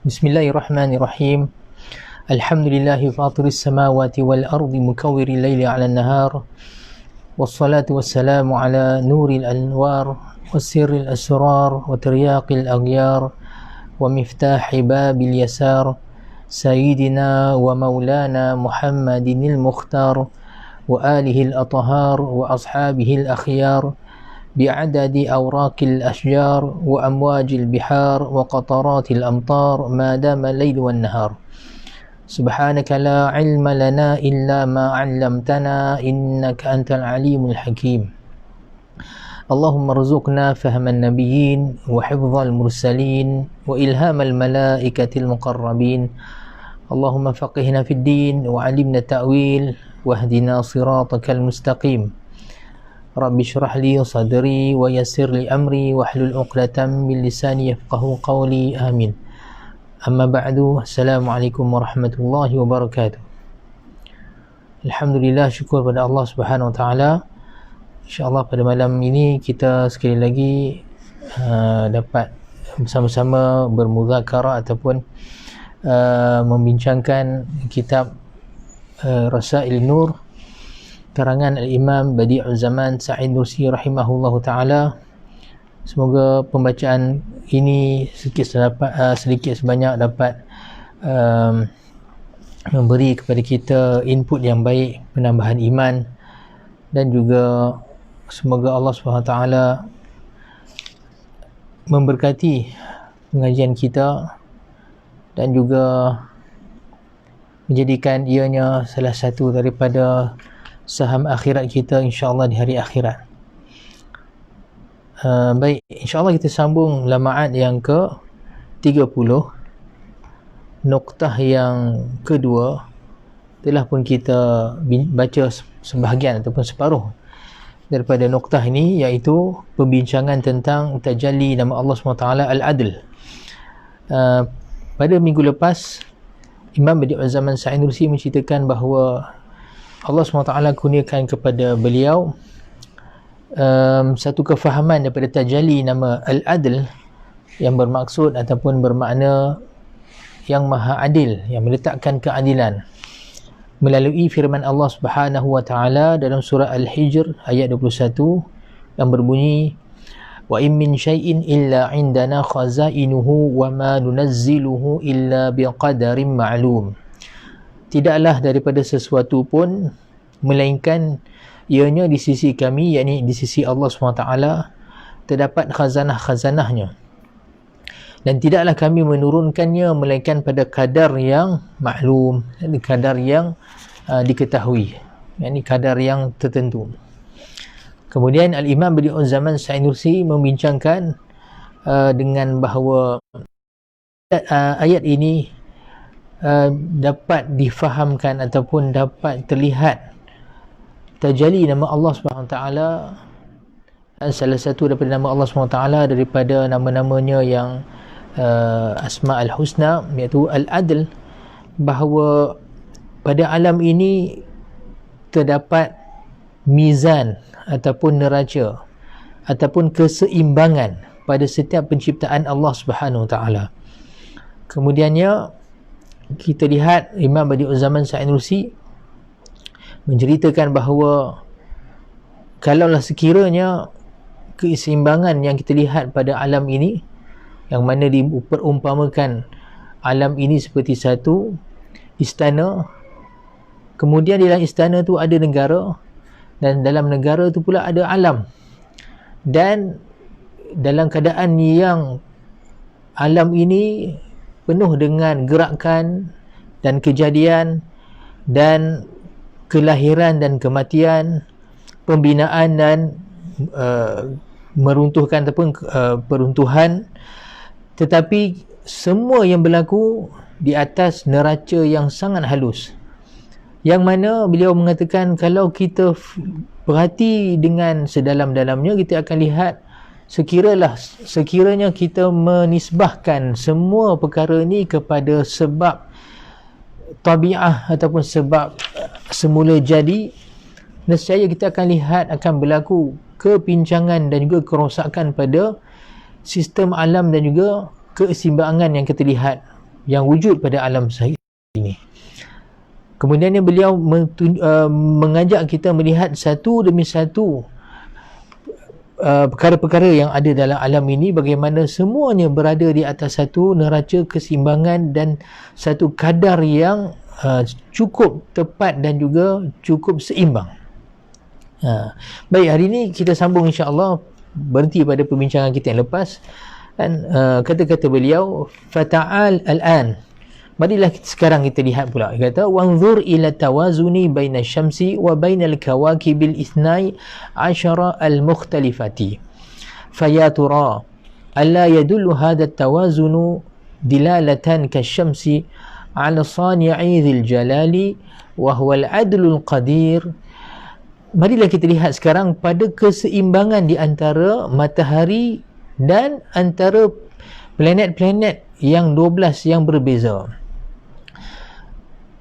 Bismillahirrahmanirrahim. Alhamdulillahi fatiris samawati wal ardi mukawwiril laili 'ala an-nahar. Wassalatu wassalamu ala nuril anwar wassirril asrar wa tiryaqil aghyar wa miftahi babil yasar. Sayyidina wa maulana Muhammadinil mukhtar wa alihil athhar wa ashabihil akhyar بعدد أوراق الأشجار وأمواج البحار وقطرات الأمطار ما دام الليل والنهار. سبحانك لا علم لنا إلا ما علمتنا إنك أنت العليم الحكيم. اللهم ارزقنا فهم النبيين وحفظ المرسلين وإلهام الملائكة المقربين. اللهم فقهنا في الدين وعلمنا التأويل واهدنا صراطك المستقيم. Rabbi syrah li sadri wa yassir li amri wahlul 'uqdatam min lisani yafqahu qawli. Amin. Amma ba'du. Assalamualaikum warahmatullahi wabarakatuh. Alhamdulillah, syukur pada Allah Subhanahu wa taala. Insya-Allah pada malam ini kita sekali lagi dapat bersama-sama bermuzakarah ataupun membincangkan kitab Rasail Nur karangan Al-Imam Badi'uz Zaman Sa'id Nursi rahimahullahu ta'ala. Semoga pembacaan ini sedikit sebanyak dapat memberi kepada kita input yang baik, penambahan iman, dan juga semoga Allah SWT memberkati pengajian kita dan juga menjadikan ianya salah satu daripada saham akhirat kita insya-Allah di hari akhirat. Baik, insya-Allah kita sambung lamaat yang ke-30. Noktah yang kedua telah pun kita baca sebahagian ataupun separuh daripada noktah ini, iaitu pembincangan tentang tajalli nama Allah SWT Al-Adl. Pada minggu lepas Imam Badi'uz Zaman Sa'id Nursi menceritakan bahawa Allah SWT kurniakan kepada beliau satu kefahaman daripada tajalli nama Al-Adl yang bermaksud ataupun bermakna yang maha adil, yang meletakkan keadilan, melalui firman Allah Subhanahu wa taala dalam surah Al-Hijr ayat 21 yang berbunyi, wa in min syai'in illa indana khazainuhu wa ma nunazziluhu illa biqadarin ma'lum. Tidaklah daripada sesuatu pun melainkan ianya di sisi kami, yakni di sisi Allah SWT terdapat khazanah-khazanahnya, dan tidaklah kami menurunkannya melainkan pada kadar yang maklum, yakni kadar yang diketahui, yakni kadar yang tertentu. Kemudian Al-Imam Badi'uz Zaman Sa'id Nursi membincangkan dengan bahawa ayat ini dapat difahamkan ataupun dapat terlihat tajalli nama Allah SWT, salah satu daripada nama Allah SWT daripada nama-namanya yang Asma'ul Husna, iaitu Al-Adl, bahawa pada alam ini terdapat mizan ataupun neraca ataupun keseimbangan pada setiap penciptaan Allah Subhanahu Wa Taala. Kemudiannya kita lihat Imam Badi'uz Zaman Sa'id Nursi menceritakan bahawa kalaulah sekiranya keseimbangan yang kita lihat pada alam ini, yang mana diperumpamakan alam ini seperti satu istana, kemudian di dalam istana tu ada negara, dan dalam negara tu pula ada alam, dan dalam keadaan yang alam ini penuh dengan gerakan dan kejadian dan kelahiran dan kematian, pembinaan dan meruntuhkan ataupun peruntuhan, tetapi semua yang berlaku di atas neraca yang sangat halus, yang mana beliau mengatakan kalau kita perhati dengan sedalam-dalamnya, kita akan lihat sekiranya kita menisbahkan semua perkara ini kepada sebab tabi'ah ataupun sebab semula jadi, nescaya kita akan lihat akan berlaku kepincangan dan juga kerosakan pada sistem alam dan juga keseimbangan yang kita lihat yang wujud pada alam ini. Kemudiannya beliau mengajak kita melihat satu demi satu perkara-perkara yang ada dalam alam ini, bagaimana semuanya berada di atas satu neraca keseimbangan dan satu kadar yang cukup tepat dan juga cukup seimbang. Baik, hari ini kita sambung insya-Allah, berhenti pada perbincangan kita yang lepas, dan kata-kata beliau, fata'al al-an, marilah sekarang kita lihat pula. Dia kata, wanzur ila tawazuni baina syamsi wa baina al-kawakibil ithnai asyara al-mukhtalifati fayatura alla yadullu hadha tawazunu dilalatan kasyamsi ala sani'i dhil jalali wa huwa al-adlul qadir. Marilah kita lihat sekarang pada keseimbangan di antara matahari dan antara planet-planet yang 12 yang berbeza.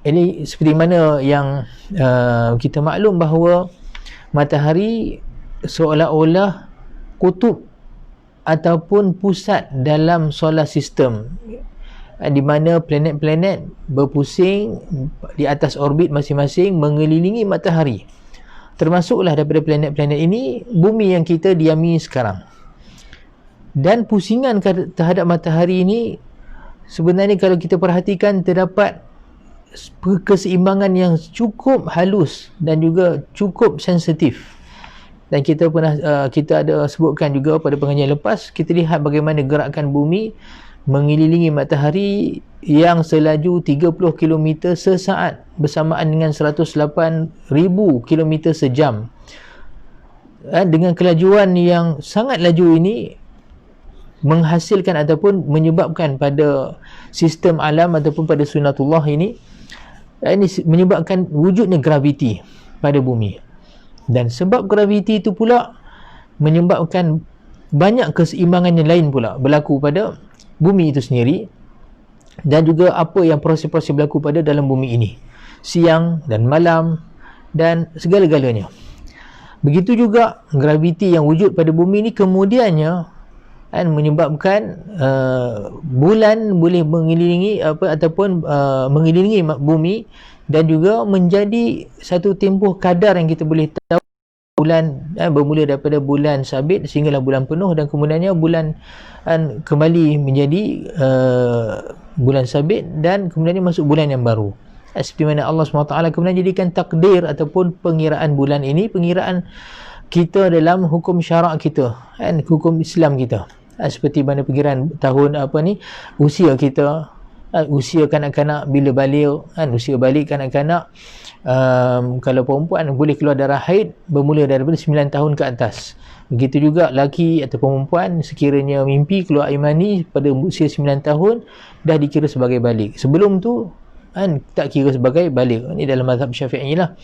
Ini seperti mana yang kita maklum bahawa matahari seolah-olah kutub ataupun pusat dalam solar system, di mana planet-planet berpusing di atas orbit masing-masing mengelilingi matahari. Termasuklah daripada planet-planet ini bumi yang kita diami sekarang. Dan pusingan terhadap matahari ini sebenarnya kalau kita perhatikan terdapat keseimbangan yang cukup halus dan juga cukup sensitif. Dan kita ada sebutkan juga pada pengajian lepas, kita lihat bagaimana gerakan bumi mengelilingi matahari yang selaju 30 km sesaat bersamaan dengan 108,000 km sejam. Dengan kelajuan yang sangat laju ini menghasilkan ataupun menyebabkan pada sistem alam ataupun pada sunatullah ini menyebabkan wujudnya graviti pada bumi. Dan sebab graviti itu pula menyebabkan banyak keseimbangan yang lain pula berlaku pada bumi itu sendiri, dan juga apa yang proses-proses berlaku pada dalam bumi ini, siang dan malam dan segala-galanya. Begitu juga graviti yang wujud pada bumi ini kemudiannya menyebabkan bulan boleh mengelilingi ataupun mengelilingi bumi, dan juga menjadi satu tempoh kadar yang kita boleh tahu bulan bermula daripada bulan sabit sehinggalah bulan penuh, dan kemudiannya bulan kembali menjadi bulan sabit, dan kemudiannya masuk bulan yang baru. Seperti mana Allah SWT kemudian jadikan takdir ataupun pengiraan bulan ini, pengiraan kita dalam hukum syarak kita, hukum Islam kita. Seperti mana pengiraan tahun usia kita, usia kanak-kanak bila balik, usia balik kanak-kanak, kalau perempuan boleh keluar darah haid bermula daripada 9 tahun ke atas. Begitu juga lelaki atau perempuan sekiranya mimpi keluar air mani pada usia 9 tahun dah dikira sebagai balik. Sebelum tu tak kira sebagai balik. Ini dalam mazhab Syafi'i lah.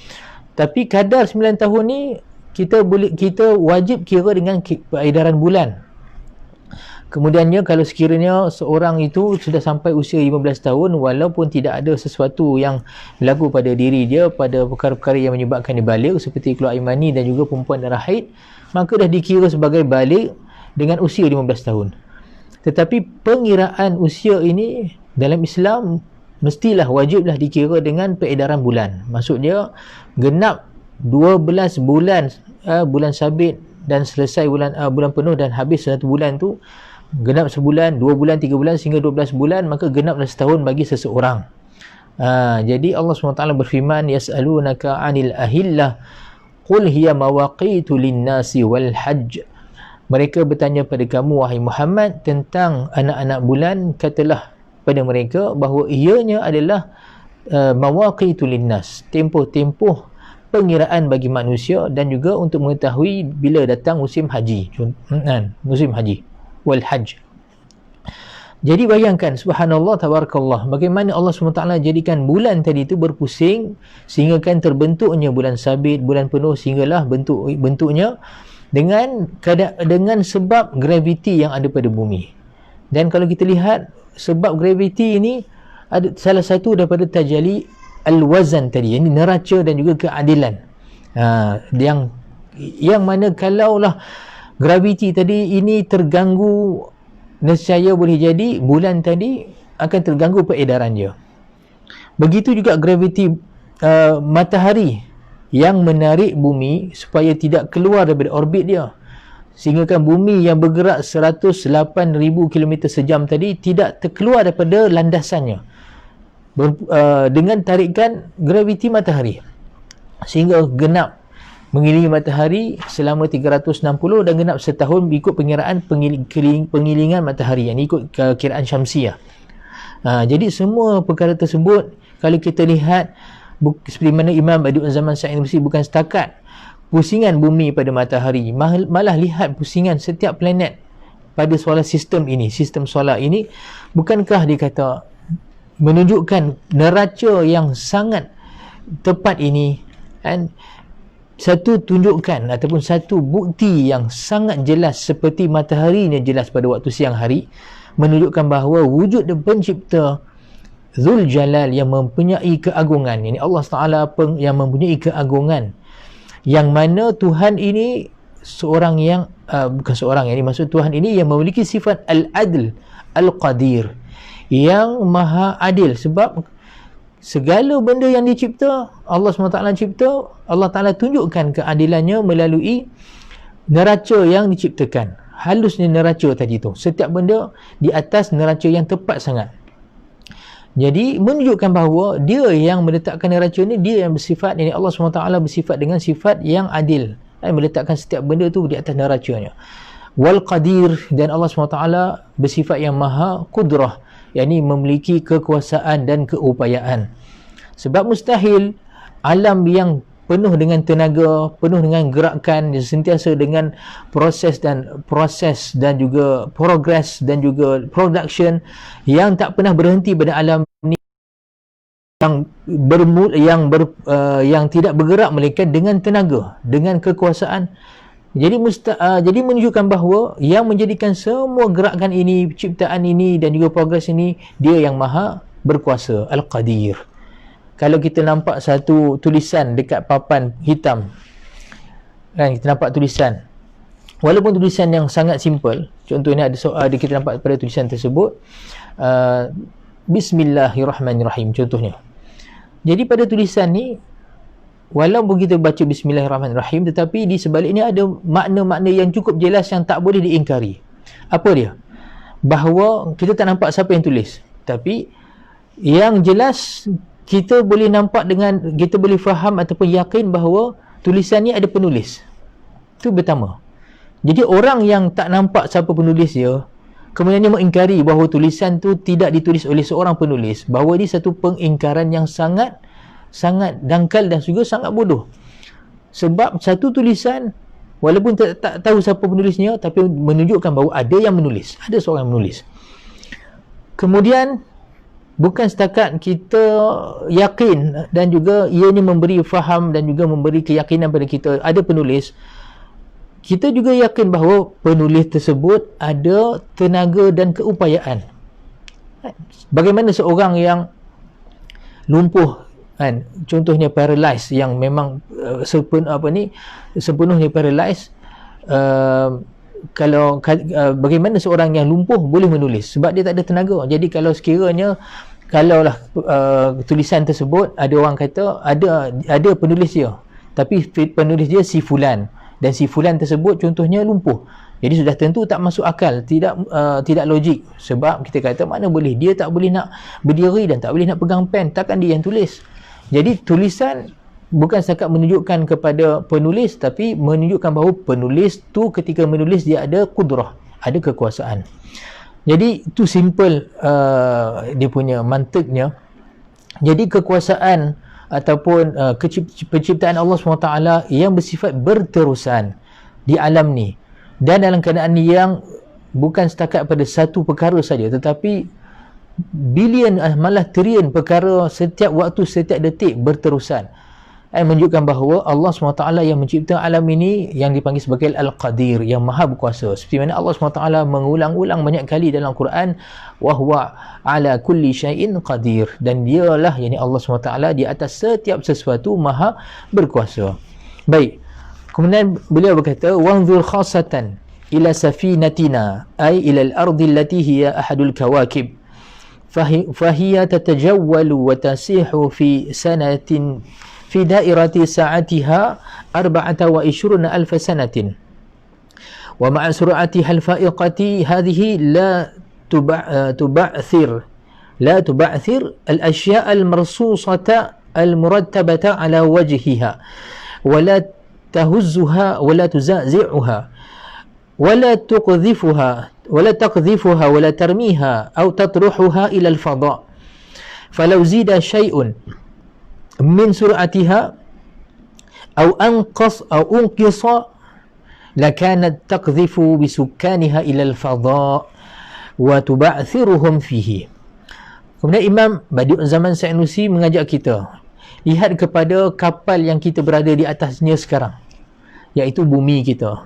Tapi kadar 9 tahun ni kita wajib kira dengan peredaran bulan. Kemudiannya kalau sekiranya seorang itu sudah sampai usia 15 tahun walaupun tidak ada sesuatu yang berlaku pada diri dia, pada perkara-perkara yang menyebabkan dia balik seperti keluar air mani dan juga perempuan darah haid, maka dah dikira sebagai balik dengan usia 15 tahun. Tetapi pengiraan usia ini dalam Islam mestilah wajiblah dikira dengan peredaran bulan. Maksudnya genap 12 bulan, bulan sabit dan selesai bulan penuh dan habis 1 bulan tu, genap sebulan, 2 bulan, 3 bulan sehingga 12 bulan, maka genaplah setahun bagi seseorang. Jadi Allah SWT berfirman, yas'alunaka 'anil ahillah qul hiya mawaqitu lin-nasi wal hajj. Mereka bertanya pada kamu wahai Muhammad tentang anak-anak bulan, katalah pada mereka bahawa ianya adalah mawaqitu lin-nas, tempoh-tempoh pengiraan bagi manusia dan juga untuk mengetahui bila datang musim haji, musim haji wal hajj. Jadi bayangkan, subhanallah, tabarakallah, bagaimana Allah SWT jadikan bulan tadi itu berpusing sehingga kan terbentuknya bulan sabit, bulan penuh, sehinggalah bentuknya dengan sebab graviti yang ada pada bumi. Dan kalau kita lihat sebab graviti ini ada salah satu daripada tajalli al-wazan tadi, ini neraca dan juga keadilan. Yang mana kalaulah graviti tadi ini terganggu, nescaya boleh jadi bulan tadi akan terganggu peredaran dia. Begitu juga graviti matahari yang menarik bumi supaya tidak keluar daripada orbit dia, sehingga kan bumi yang bergerak 108,000 km sejam tadi tidak terkeluar daripada landasannya dengan tarikan graviti matahari, sehingga genap mengelilingi matahari selama 360 dan genap setahun ikut pengiraan pengelilingan matahari yang ikut kiraan syamsiah. Jadi semua perkara tersebut kalau kita lihat seperti mana Imam Badi'uz Zaman Sa'id Nursi bukan setakat pusingan bumi pada matahari, malah lihat pusingan setiap planet pada solar sistem ini, sistem solar ini. Bukankah dia kata menunjukkan neraca yang sangat tepat ini, kan? Satu tunjukkan ataupun satu bukti yang sangat jelas seperti matahari ni jelas pada waktu siang hari, menunjukkan bahawa wujud pencipta Zul Jalal yang mempunyai keagungan, ini Allah Taala yang mempunyai keagungan, yang mana Tuhan ini seorang yang bukan seorang, yang maksud Tuhan ini yang memiliki sifat Al-Adl Al-Qadir, yang maha adil. Sebab segala benda yang dicipta, Allah SWT cipta, Allah Ta'ala tunjukkan keadilannya melalui neraca yang diciptakan. Halusnya neraca tadi tu, setiap benda di atas neraca yang tepat sangat. Jadi menunjukkan bahawa dia yang meletakkan neraca ni, dia yang bersifat, ini Allah SWT bersifat dengan sifat yang adil, meletakkan setiap benda tu di atas neracanya. Wal Qadir, dan Allah SWT bersifat yang maha kudrah, yakni memiliki kekuasaan dan keupayaan. Sebab mustahil alam yang penuh dengan tenaga, penuh dengan gerakan, sentiasa dengan proses dan juga progress dan juga production yang tak pernah berhenti pada alam ni, yang tidak bergerak melainkan dengan tenaga, dengan kekuasaan. Jadi menunjukkan bahawa yang menjadikan semua gerakan ini, ciptaan ini dan juga progres ini, dia yang maha berkuasa, Al-Qadir. Kalau kita nampak satu tulisan dekat papan hitam, kan, kita nampak tulisan, walaupun tulisan yang sangat simple, contohnya ada kita nampak pada tulisan tersebut Bismillahirrahmanirrahim contohnya. Jadi pada tulisan ni, walaupun kita baca Bismillahirrahmanirrahim, tetapi di sebaliknya ada makna-makna yang cukup jelas yang tak boleh diingkari. Apa dia? Bahawa kita tak nampak siapa yang tulis, tapi yang jelas kita boleh nampak dengan, kita boleh faham ataupun yakin bahawa tulisan ni ada penulis. Itu pertama. Jadi orang yang tak nampak siapa penulis dia, kemudian dia mengingkari bahawa tulisan tu tidak ditulis oleh seorang penulis, bahawa ini satu pengingkaran yang sangat dangkal dan juga sangat bodoh. Sebab satu tulisan, walaupun tak tahu siapa penulisnya, tapi menunjukkan bahawa ada yang menulis, ada seorang yang menulis. Kemudian bukan setakat kita yakin dan juga ianya memberi faham dan juga memberi keyakinan pada kita ada penulis, kita juga yakin bahawa penulis tersebut ada tenaga dan keupayaan. Bagaimana seorang yang lumpuh, kan, contohnya paralyzed, yang memang sepenuhnya paralyzed, bagaimana seorang yang lumpuh boleh menulis? Sebab dia tak ada tenaga. Jadi kalau sekiranya tulisan tersebut ada orang kata ada penulis dia, tapi penulis dia si fulan, dan si fulan tersebut contohnya lumpuh, jadi sudah tentu tak masuk akal, tidak logik. Sebab kita kata mana boleh, dia tak boleh nak berdiri dan tak boleh nak pegang pen, takkan dia yang tulis. Jadi tulisan bukan setakat menunjukkan kepada penulis, tapi menunjukkan bahawa penulis tu ketika menulis dia ada kudrah, ada kekuasaan. Jadi itu simple dia punya mantiknya. Jadi kekuasaan ataupun penciptaan Allah SWT yang bersifat berterusan di alam ni, dan dalam keadaan yang bukan setakat pada satu perkara saja, tetapi bilion, malah trilion perkara setiap waktu, setiap detik berterusan, menunjukkan bahawa Allah SWT yang mencipta alam ini yang dipanggil sebagai Al-Qadir, yang maha berkuasa. Seperti mana Allah SWT mengulang-ulang banyak kali dalam Quran, wa huwa ala kulli syai'in qadir, dan dialah, yakni Allah SWT di atas setiap sesuatu maha berkuasa. Baik, kemudian beliau berkata, wanzur khasatan ila safinatina ay ila al-ardi allati hiya ahadul kawakib فهي تتجول وتسيح في سنة في دائرة ساعتها 24,000 سنة ومع سرعتها الفائقة هذه لا تبعثر الأشياء المرصوصة المرتبة على وجهها ولا تهزها ولا تزعزعها ولا تقذفها ولا ترميها أو تطرحها إلى الفضاء فلو زيد شيء من سرعتها أو أنقص لكانت تقذف بسكانها إلى الفضاء وتبعثرهم فيه. Kemudian Imam Badi'un Zaman Sanusi mengajak kita lihat kepada kapal yang kita berada di atasnya sekarang, iaitu bumi kita.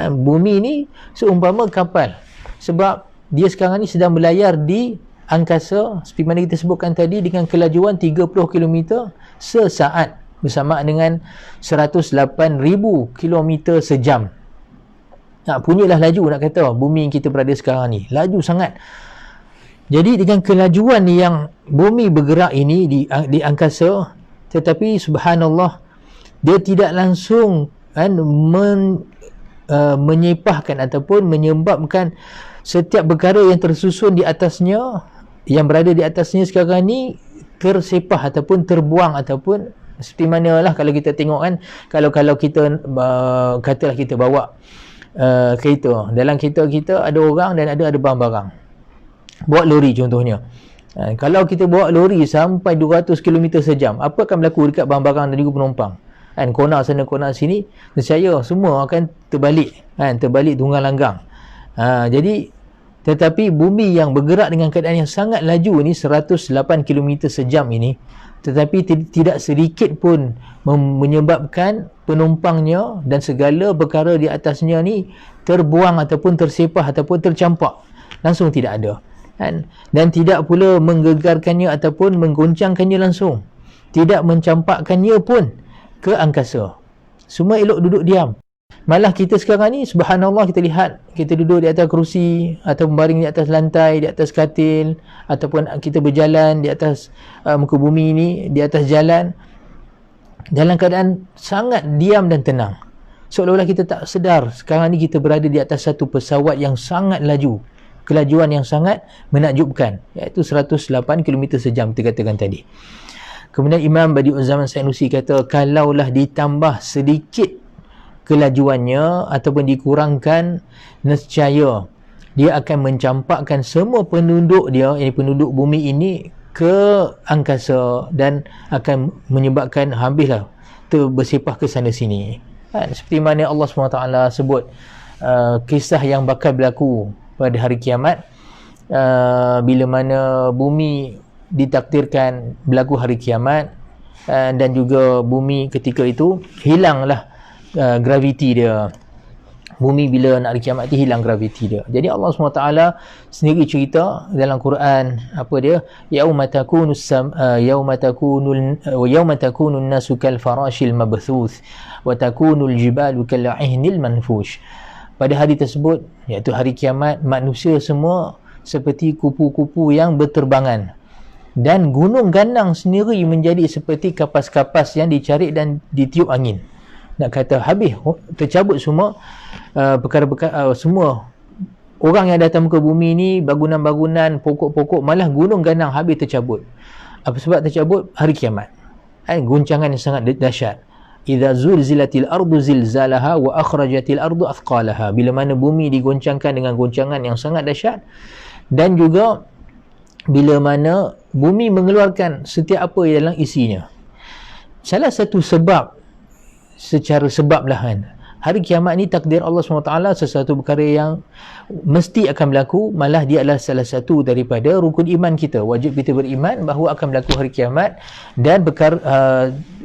Bumi ni seumpama kapal, sebab dia sekarang ni sedang berlayar di angkasa seperti mana kita sebutkan tadi dengan kelajuan 30 km sesaat bersamaan dengan 108,000 km sejam. Punyalah laju nak kata bumi yang kita berada sekarang ni, laju sangat. Jadi dengan kelajuan yang bumi bergerak ini di angkasa, tetapi subhanallah dia tidak langsung menyepahkan ataupun menyebabkan setiap perkara yang tersusun di atasnya, yang berada di atasnya sekarang ni tersepah ataupun terbuang, ataupun seperti manalah kalau kita tengok kan, kalau kita katalah kita bawa kereta, dalam kereta kita ada orang dan ada barang-barang, bawa lori contohnya. Kalau kita bawa lori sampai 200 km sejam, apa akan berlaku dekat barang-barang dan juga penumpang? Kona sana kona sini, nescaya semua akan terbalik, terbalik tunggang langgang. Jadi tetapi bumi yang bergerak dengan keadaan yang sangat laju ni, 108 km sejam ini, tetapi tidak sedikit pun menyebabkan penumpangnya dan segala perkara di atasnya ni terbuang ataupun tersepah ataupun tercampak, langsung tidak ada. Dan tidak pula menggegarkannya ataupun menggoncangkannya langsung, tidak mencampakkannya pun ke angkasa. Semua elok duduk diam. Malah kita sekarang ni subhanallah, kita lihat kita duduk di atas kerusi atau berbaring di atas lantai, di atas katil, ataupun kita berjalan di atas muka bumi ni, di atas jalan, dalam keadaan sangat diam dan tenang, seolah-olah kita tak sedar sekarang ni kita berada di atas satu pesawat yang sangat laju, kelajuan yang sangat menakjubkan, iaitu 108 km sejam kita katakan tadi. Kemudian Imam Badi'un Zaman Sanusi kata, kalaulah ditambah sedikit kelajuannya ataupun dikurangkan, nescaya dia akan mencampakkan semua penduduk dia, yang penduduk bumi ini, ke angkasa dan akan menyebabkan habislah bersepah ke sana sini. Seperti mana Allah SWT sebut kisah yang bakal berlaku pada hari kiamat, bila mana bumi ditakdirkan berlaku hari kiamat, dan juga bumi ketika itu hilanglah graviti dia. Bumi bila nak hari kiamat tu hilang graviti dia. Jadi Allah SWT sendiri cerita dalam Quran, apa dia, yauma takunun nasu kal farashil mabthuth wa takunul jibalu kal ihnil manfush. Pada hari tersebut, iaitu hari kiamat, manusia semua seperti kupu-kupu yang berterbangan, dan gunung ganang sendiri menjadi seperti kapas-kapas yang dicarik dan ditiup angin. Nak kata habis, tercabut semua perkara-perkara, semua orang yang datang ke bumi ni, bangunan-bangunan, pokok-pokok, malah gunung ganang habis tercabut. Apa sebab tercabut? Hari kiamat. Guncangan yang sangat dahsyat. Idza zulzilatil ardu zilzalaha wa akhrajatil ardu athqalaha. Bila mana bumi digoncangkan dengan goncangan yang sangat dahsyat, dan juga bila mana bumi mengeluarkan setiap apa yang dalam isinya. Salah satu sebab, secara sebab lah kan, hari kiamat ni takdir Allah SWT, sesuatu perkara yang mesti akan berlaku, malah dia adalah salah satu daripada rukun iman kita. Wajib kita beriman bahawa akan berlaku hari kiamat, dan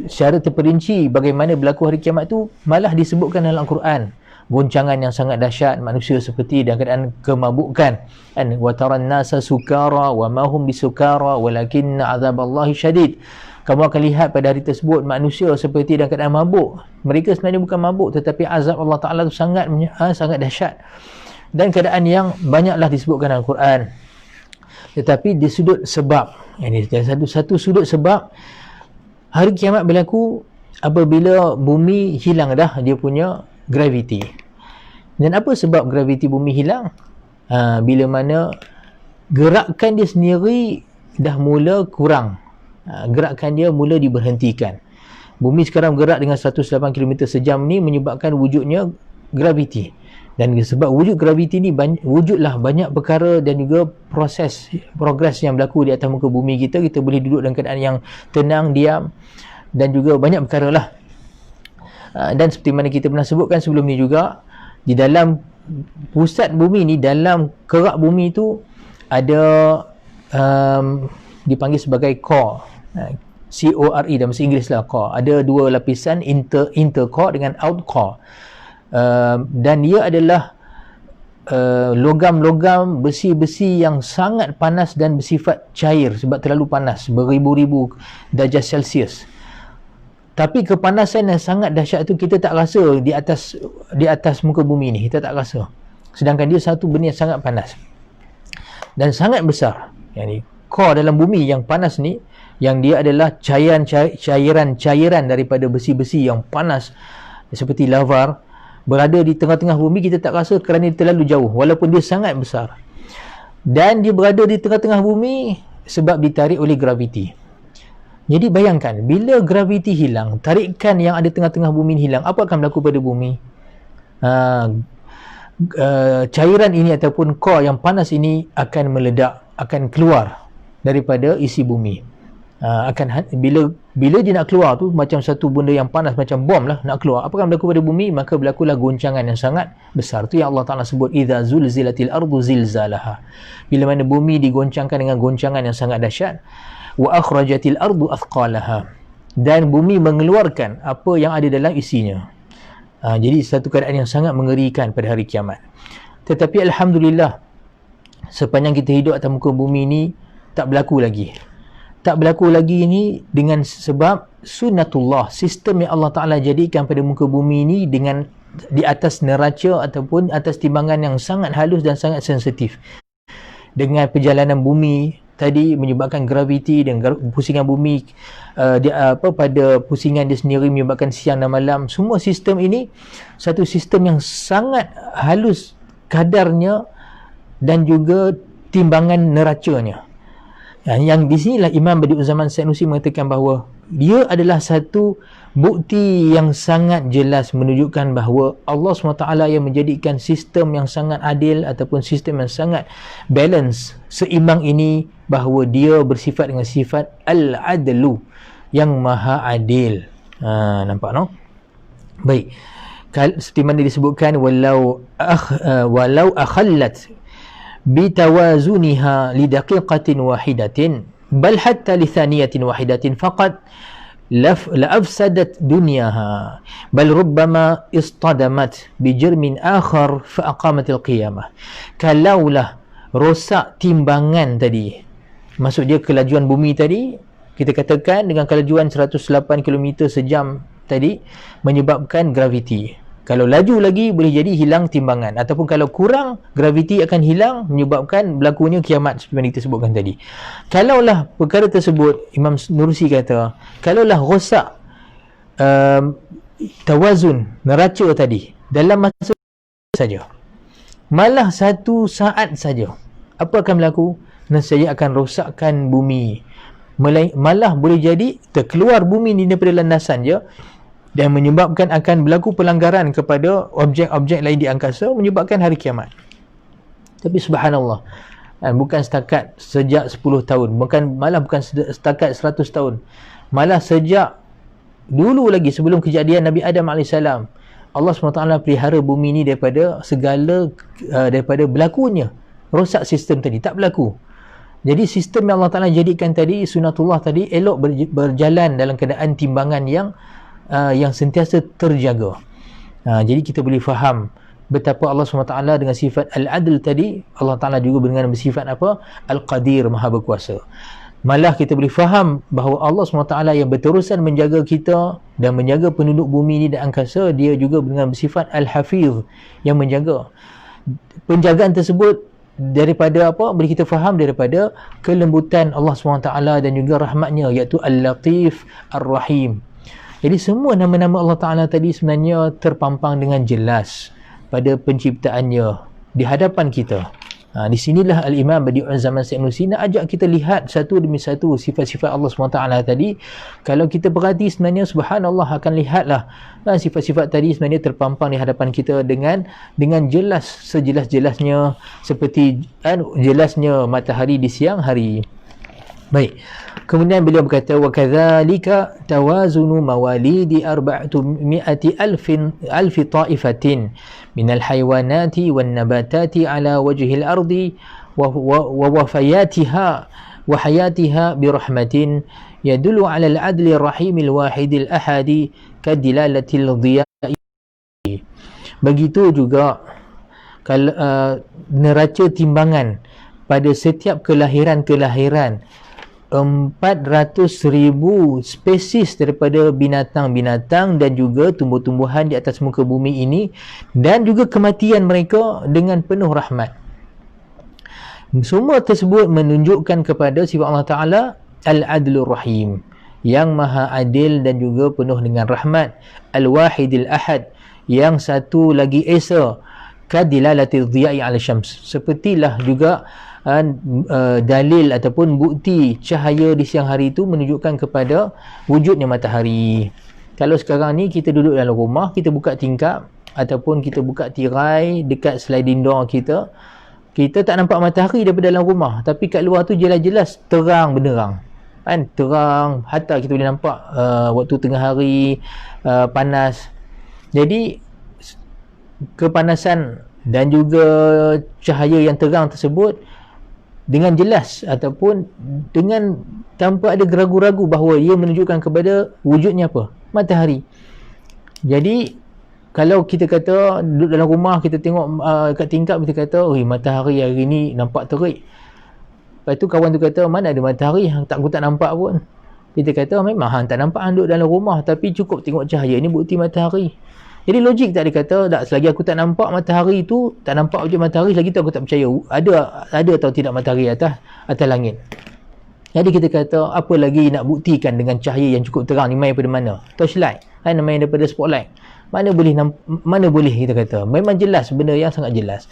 secara terperinci bagaimana berlaku hari kiamat tu malah disebutkan dalam Al-Quran. Goncangan yang sangat dahsyat, manusia seperti dalam keadaan kemabukan, wa taran nasa sukara wa ma hum bisukara walakinna azaballahi syadid. Kamu akan lihat pada hari tersebut manusia seperti dalam keadaan mabuk. Mereka sebenarnya bukan mabuk, tetapi azab Allah Ta'ala itu sangat dahsyat. Dan keadaan yang banyaklah disebutkan dalam Al-Quran. tetapi di sudut sebab. Ini satu sudut sebab hari kiamat berlaku apabila bumi hilang dah dia punya graviti. Dan apa sebab graviti bumi hilang? Bila mana gerakan dia sendiri dah mula kurang, gerakan dia mula diberhentikan. Bumi sekarang bergerak dengan 108 km sejam ni menyebabkan wujudnya graviti. Dan sebab wujud graviti ni wujudlah banyak perkara dan juga progres yang berlaku di atas muka bumi kita. Kita boleh duduk dalam keadaan yang tenang, diam, dan juga banyak perkara lah. Dan seperti mana kita pernah sebutkan sebelum ni juga, di dalam pusat bumi ni, dalam kerak bumi tu ada dipanggil sebagai core, C-O-R-E dalam bahasa Inggeris lah, core. Ada dua lapisan, inter core dengan out core. Dan dia adalah logam-logam besi-besi yang sangat panas dan bersifat cair sebab terlalu panas, beribu-ribu darjah Celsius. Tapi kepanasan yang sangat dahsyat tu kita tak rasa di atas muka bumi ni, kita tak rasa. Sedangkan dia satu benda yang sangat panas dan sangat besar. Yang ni core dalam bumi yang panas ni, yang dia adalah cairan daripada besi-besi yang panas seperti lava, berada di tengah-tengah bumi. Kita tak rasa kerana dia terlalu jauh walaupun dia sangat besar. Dan dia berada di tengah-tengah bumi sebab ditarik oleh graviti. Jadi bayangkan, bila graviti hilang, tarikan yang ada tengah-tengah bumi hilang, apa akan berlaku pada bumi? Cairan ini ataupun core yang panas ini akan meledak, akan keluar daripada isi bumi. Bila dia nak keluar tu, macam satu benda yang panas, macam bom lah nak keluar. Apa akan berlaku pada bumi? Maka berlakulah goncangan yang sangat besar. Tu yang Allah Ta'ala sebut, idza zulzilatil ardu zilzalaha. Bila mana bumi digoncangkan dengan goncangan yang sangat dahsyat, wa akhrajatil ardu athqalaha, dan bumi mengeluarkan apa yang ada dalam isinya. Jadi satu keadaan yang sangat mengerikan pada hari kiamat. Tetapi alhamdulillah, sepanjang kita hidup atas muka bumi ni tak berlaku lagi. Tak berlaku lagi ini dengan sebab sunnatullah, sistem yang Allah Ta'ala jadikan pada muka bumi ini dengan di atas neraca ataupun atas timbangan yang sangat halus dan sangat sensitif. Dengan perjalanan bumi tadi menyebabkan graviti dan pusingan bumi pada pusingan dia sendiri menyebabkan siang dan malam. Semua sistem ini satu sistem yang sangat halus kadarnya dan juga timbangan neracanya. Yang di sinilah Imam Badi'uzzaman Sanusi mengatakan bahawa dia adalah satu bukti yang sangat jelas menunjukkan bahawa Allah SWT yang menjadikan sistem yang sangat adil ataupun sistem yang sangat balance, seimbang ini, bahawa dia bersifat dengan sifat al-adlu, yang maha adil. Nampak no? Baik, seperti mana disebutkan, walau akhallat bitawazuniha lidaqiqatin wahidatin bal hatta lithaniyatin wahidatin faqat la'afsadat dunyaha bal rubbama istadamat bijirmin akhar fa'aqamatil qiyamah. Kalaulah rosak timbangan tadi, maksud dia kelajuan bumi tadi, kita katakan dengan kelajuan 108 km sejam tadi menyebabkan graviti. Kalau laju lagi boleh jadi hilang timbangan, ataupun kalau kurang graviti akan hilang menyebabkan berlakunya kiamat seperti yang kita sebutkan tadi. Kalaulah perkara tersebut, Imam Nursi kata, kalaulah rosak tawazun neraca tadi dalam masa saja, malah satu saat saja, apa akan berlaku? Nescaya akan rosakkan bumi. Malah boleh jadi terkeluar bumi ni daripada landasan je dan menyebabkan akan berlaku pelanggaran kepada objek-objek lain di angkasa, menyebabkan hari kiamat. Tapi subhanallah, bukan setakat sejak 10 tahun, malah bukan setakat 100 tahun, malah sejak dulu lagi sebelum kejadian Nabi Adam AS, Allah SWT pelihara bumi ni daripada daripada berlakunya rosak sistem tadi, tak berlaku. Jadi sistem yang Allah Ta'ala jadikan tadi, sunatullah tadi, elok berjalan dalam keadaan timbangan yang sentiasa terjaga. Jadi kita boleh faham betapa Allah SWT dengan sifat Al-Adl tadi, Allah Ta'ala juga dengan bersifat apa? Al-Qadir, Maha Berkuasa. Malah kita boleh faham bahawa Allah SWT yang berterusan menjaga kita dan menjaga penduduk bumi ini dan angkasa, dia juga dengan bersifat Al-Hafiz, yang menjaga. Penjagaan tersebut daripada apa? Boleh kita faham daripada kelembutan Allah SWT dan juga rahmatnya, iaitu Al-Latif Ar-Rahim. Jadi semua nama-nama Allah Ta'ala tadi sebenarnya terpampang dengan jelas pada penciptaannya di hadapan kita. Di sinilah Al-Imam Badi'uz Zaman Sanusi nak ajak kita lihat satu demi satu sifat-sifat Allah SWT tadi. Kalau kita perhati sebenarnya, subhanallah, akan lihatlah sifat-sifat tadi sebenarnya terpampang di hadapan kita dengan jelas, sejelas-jelasnya, seperti jelasnya matahari di siang hari. Baik. Kemudian beliau berkata, wa kadzalika tawazunu mawalidi 400,000 alfi ta'ifatin minal haywanati wan nabatati ala wajhil ardi wa wafayatiha wa hayatiha bi rahmatin yadullu ala al-adli ar-rahim al-wahid al-ahadi kadilalati al-dhiya'i. Begitu juga kalau neraca timbangan pada setiap kelahiran 400,000 spesies daripada binatang-binatang dan juga tumbuh-tumbuhan di atas muka bumi ini, dan juga kematian mereka dengan penuh rahmat. Semua tersebut menunjukkan kepada sifat Allah Ta'ala Al-Adlur Rahim, yang maha adil dan juga penuh dengan rahmat. Al-Wahidil Ahad, yang satu lagi esa. Kadilalatil dhiya'i ala syams, sepertilah juga dalil ataupun bukti cahaya di siang hari itu menunjukkan kepada wujudnya matahari. Kalau sekarang ni kita duduk dalam rumah, kita buka tingkap ataupun kita buka tirai dekat sliding door kita, kita tak nampak matahari daripada dalam rumah, tapi kat luar tu jelas-jelas terang benderang, kan? Terang, hatta kita boleh nampak waktu tengah hari panas. Jadi kepanasan dan juga cahaya yang terang tersebut dengan jelas ataupun dengan tanpa ada ragu-ragu bahawa ia menunjukkan kepada wujudnya apa? Matahari. Jadi kalau kita kata duduk dalam rumah, kita tengok kat tingkap, kita kata, "Oi, matahari hari ni nampak terik." Lepas tu kawan tu kata, "Mana ada matahari? Aku tak nampak pun." Kita kata, "Memang hang tak nampak, hang duduk dalam rumah, tapi cukup tengok cahaya ni bukti matahari." Jadi logik tak dia kata, tak, selagi aku tak nampak matahari tu, tak nampak wujud matahari, lagi tu aku tak percaya ada atau tidak matahari atas langit. Jadi kita kata, apa lagi nak buktikan dengan cahaya yang cukup terang ni, main daripada mana? Torchlight, kan, main daripada spotlight. Mana boleh kita kata. Memang jelas, benda yang sangat jelas.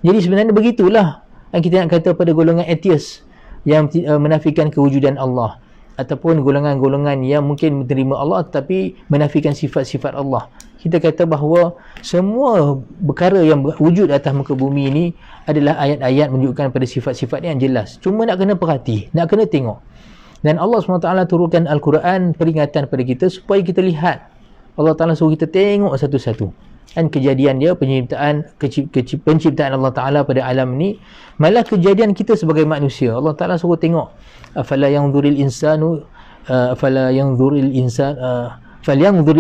Jadi sebenarnya begitulah kita nak kata pada golongan atheist yang menafikan kewujudan Allah, ataupun golongan-golongan yang mungkin menerima Allah tetapi menafikan sifat-sifat Allah. Kita kata bahawa semua perkara yang wujud atas muka bumi ini adalah ayat-ayat menunjukkan pada sifat-sifat yang jelas. Cuma nak kena perhati, nak kena tengok. Dan Allah SWT turunkan Al-Quran peringatan pada kita supaya kita lihat. Allah Ta'ala suruh kita tengok satu-satu. Dan kejadian dia, penciptaan Allah Ta'ala pada alam ni, malah kejadian kita sebagai manusia. Allah Ta'ala suruh tengok. Afala yanzuril insanu falyanzuril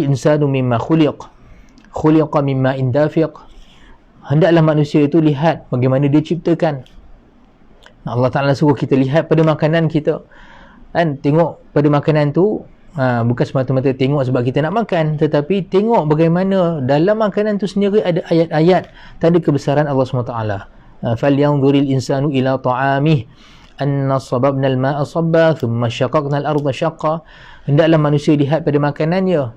insanu mimma khuliqa mimma indafiq. Hendaklah manusia itu lihat bagaimana dia ciptakan. Allah Ta'ala suruh kita lihat pada makanan kita, kan? Tengok pada makanan tu, bukan semata-mata tengok sebab kita nak makan, tetapi tengok bagaimana dalam makanan tu sendiri ada ayat-ayat tanda kebesaran Allah SWT. Falyanzuril insanu ila ta'amih anna sababna al-ma'a sabba thumma syaqaqna al-ardha syaqqa. Hendaklah manusia lihat pada makanannya,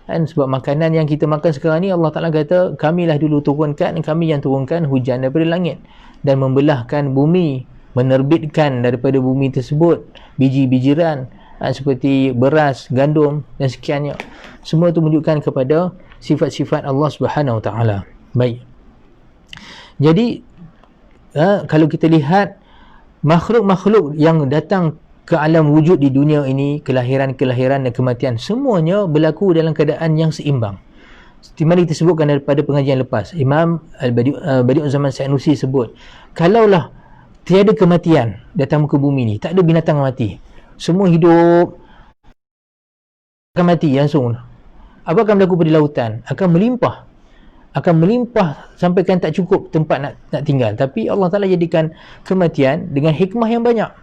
kan? Sebab makanan yang kita makan sekarang ni, Allah Ta'ala kata, kamilah dulu turunkan, kami yang turunkan hujan daripada langit dan membelahkan bumi, menerbitkan daripada bumi tersebut biji-bijiran, seperti beras, gandum dan sekiannya. Semua itu menunjukkan kepada sifat-sifat Allah Subhanahu Wa Taala. Baik. Jadi kalau kita lihat makhluk-makhluk yang datang ke alam wujud di dunia ini, kelahiran-kelahiran dan kematian, semuanya berlaku dalam keadaan yang seimbang. Seperti mana kita sebutkan daripada pengajian lepas, Imam Badi'uz Zaman Sanusi sebut, kalaulah tiada kematian datang muka bumi ni, tak ada binatang mati, semua hidup, akan mati langsung. Apa akan berlaku pada lautan? Akan melimpah sampaikan tak cukup tempat nak tinggal. Tapi Allah Ta'ala jadikan kematian dengan hikmah yang banyak.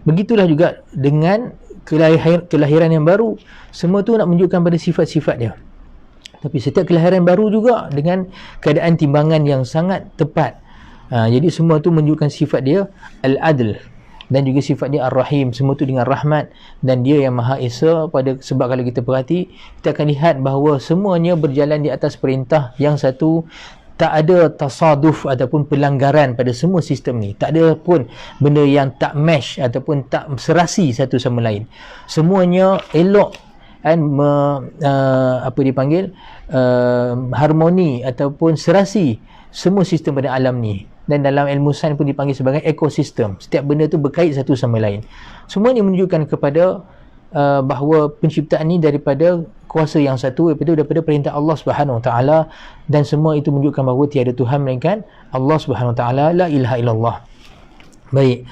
Begitulah juga dengan kelahiran yang baru. Semua tu nak menunjukkan pada sifat-sifat dia. Tapi setiap kelahiran baru juga dengan keadaan timbangan yang sangat tepat, Jadi semua tu menunjukkan sifat dia Al-Adl, dan juga sifat dia Ar-Rahim, semua tu dengan rahmat, dan dia yang Maha Esa. Sebab kalau kita perhati, kita akan lihat bahawa semuanya berjalan di atas perintah yang satu. Tak ada tasaduf ataupun pelanggaran pada semua sistem ni. Tak ada pun benda yang tak mesh ataupun tak serasi satu sama lain. Semuanya elok dan harmoni ataupun serasi semua sistem pada alam ni. Dan dalam ilmu sains pun dipanggil sebagai ekosistem. Setiap benda tu berkait satu sama lain. Semua ni menunjukkan kepada bahawa penciptaan ni daripada kuasa yang satu, daripada perintah Allah Subhanahu Wa Taala, dan semua itu menunjukkan bahawa tiada Tuhan melainkan Allah Subhanahu Wa Taala, la ilaha illallah. Baik.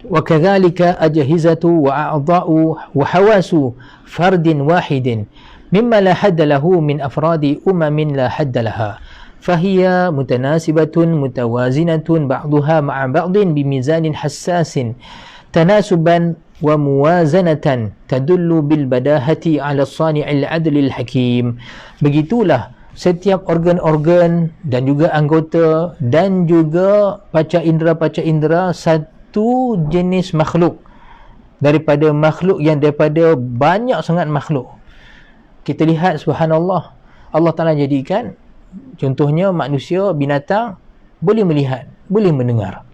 Wa kadzalika ajhizatu wa a'dha'u wa hawasu fardin wahidin mimma la hadda lahu min afradi umamin la hadda laha. فهي متناسبة متوازنة بعضها مع بعض بميزان حساس تناسبا وموازنة تدل بالبداهة على الصانع العدل الحكيم. Begitulah setiap organ-organ dan juga anggota dan juga panca indera satu jenis makhluk daripada makhluk yang daripada banyak sangat makhluk. Kita lihat subhanallah, Allah Ta'ala jadikan contohnya manusia, binatang boleh melihat, boleh mendengar